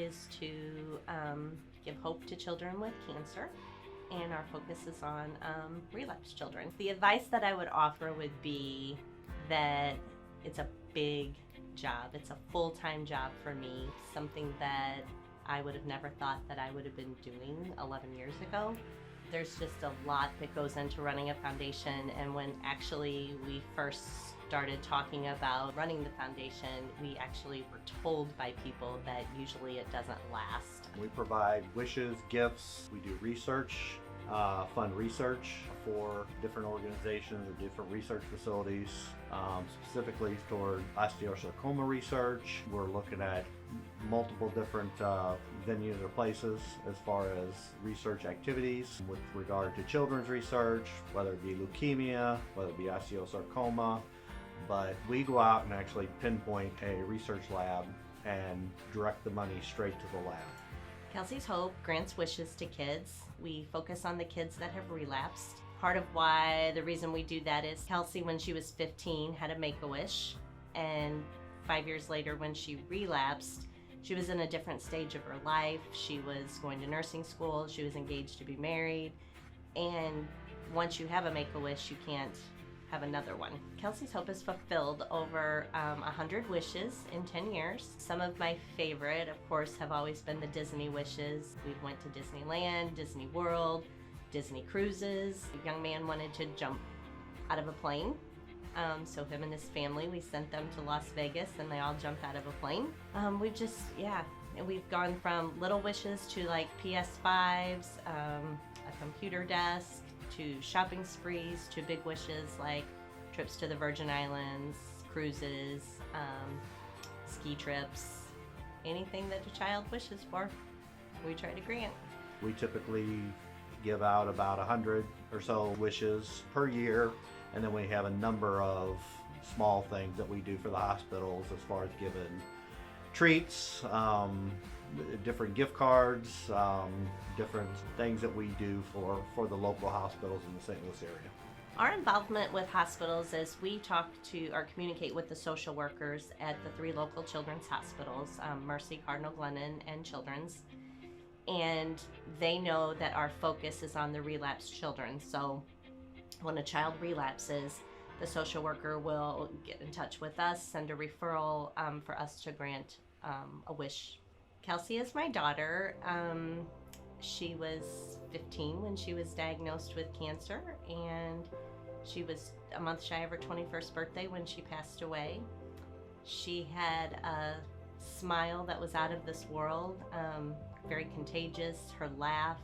is to give hope to children with cancer, and our focus is on relapsed children. The advice that I would offer would be that it's a big job. It's a full-time job for me, something that I would have never thought that I would have been doing 11 years ago. There's just a lot that goes into running a foundation, and when actually we first started talking about running the foundation, we actually were told by people that usually it doesn't last. We provide wishes, gifts, we do research, fund research for different organizations or different research facilities, specifically toward osteosarcoma research. We're looking at multiple different venues or places as far as research activities with regard to children's research, whether it be leukemia, whether it be osteosarcoma. But we go out and actually pinpoint a research lab and direct the money straight to the lab. Kelsie's Hope grants wishes to kids. We focus on the kids that have relapsed. Part of why the reason we do that is Kellsie, when she was 15, had a Make-A-Wish, and 5 years later when she relapsed, she was in a different stage of her life. She was going to nursing school, she was engaged to be married, and once you have a Make-A-Wish, you can't have another one. Kelsie's Hope has fulfilled over 100 wishes in 10 years. Some of my favorite, of course, have always been the Disney wishes. We went to Disneyland, Disney World, Disney cruises. A young man wanted to jump out of a plane. So him and his family, we sent them to Las Vegas and they all jumped out of a plane. We've gone from little wishes to like PS5s, a computer desk, to shopping sprees, to big wishes like trips to the Virgin Islands, cruises, ski trips, anything that a child wishes for, we try to grant. We typically give out about 100 or so wishes per year, and then we have a number of small things that we do for the hospitals as far as giving treats, different gift cards, different things that we do for the local hospitals in the St. Louis area. Our involvement with hospitals is we talk to or communicate with the social workers at the 3 local children's hospitals, Mercy, Cardinal Glennon, and Children's, and they know that our focus is on the relapsed children. So when a child relapses, the social worker will get in touch with us, send a referral for us to grant a wish. Kellsie is my daughter. She was 15 when she was diagnosed with cancer, and she was a month shy of her 21st birthday when she passed away. She had a smile that was out of this world, very contagious, her laugh.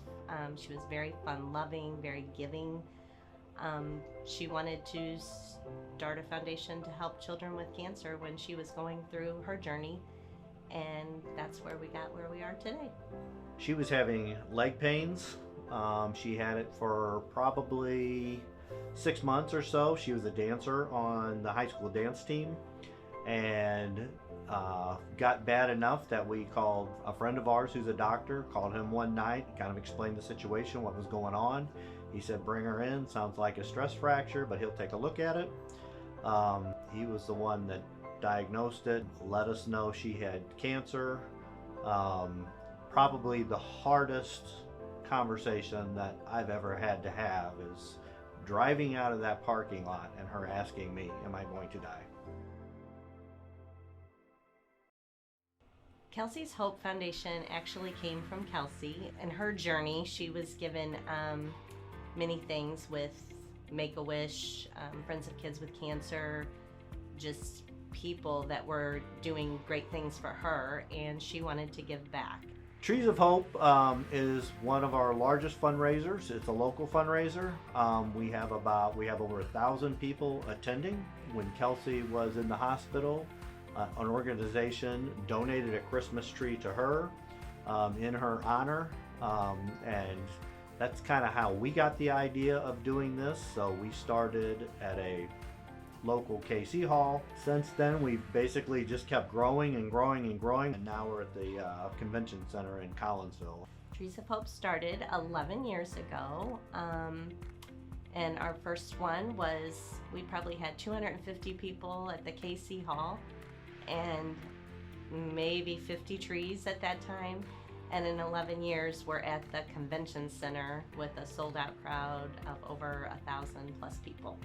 She was very fun-loving, very giving. She wanted to start a foundation to help children with cancer when she was going through her journey, and that's where we got where we are today. She was having leg pains. She had it for probably 6 months or so. She was a dancer on the high school dance team, and got bad enough that we called a friend of ours who's a doctor, called him one night, kind of explained the situation, what was going on. He said, bring her in, sounds like a stress fracture, but he'll take a look at it. He was the one that diagnosed it, let us know she had cancer. Probably the hardest conversation that I've ever had to have is driving out of that parking lot and her asking me, am I going to die? Kelsie's Hope Foundation actually came from Kellsie. In her journey, she was given many things with Make-A-Wish, Friends of Kids with Cancer, just people that were doing great things for her, and she wanted to give back. Trees of Hope is one of our largest fundraisers. It's a local fundraiser. We have over 1,000 people attending. When Kellsie was in the hospital, an organization donated a Christmas tree to her in her honor, and that's kind of how we got the idea of doing this. So we started at a local KC Hall. Since then, we've basically just kept growing and growing and growing, and now we're at the convention center in Collinsville. Trees of Hope started 11 years ago, and our first one was, we probably had 250 people at the KC Hall, and maybe 50 trees at that time. And in 11 years, we're at the convention center with a sold out crowd of over 1,000 plus people.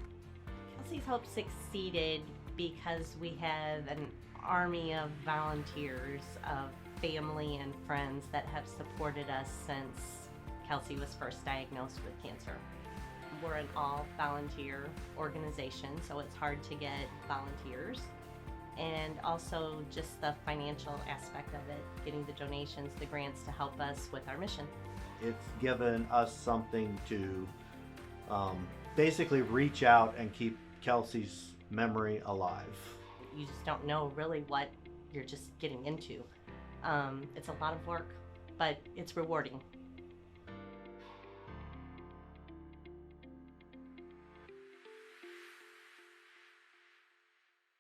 Kelsey's Hope succeeded because we have an army of volunteers, of family and friends that have supported us since Kellsie was first diagnosed with cancer. We're an all volunteer organization, so it's hard to get volunteers. And also just the financial aspect of it, getting the donations, the grants to help us with our mission. It's given us something to basically reach out and keep Kelsey's memory alive. You just don't know really what you're just getting into. It's a lot of work, but it's rewarding.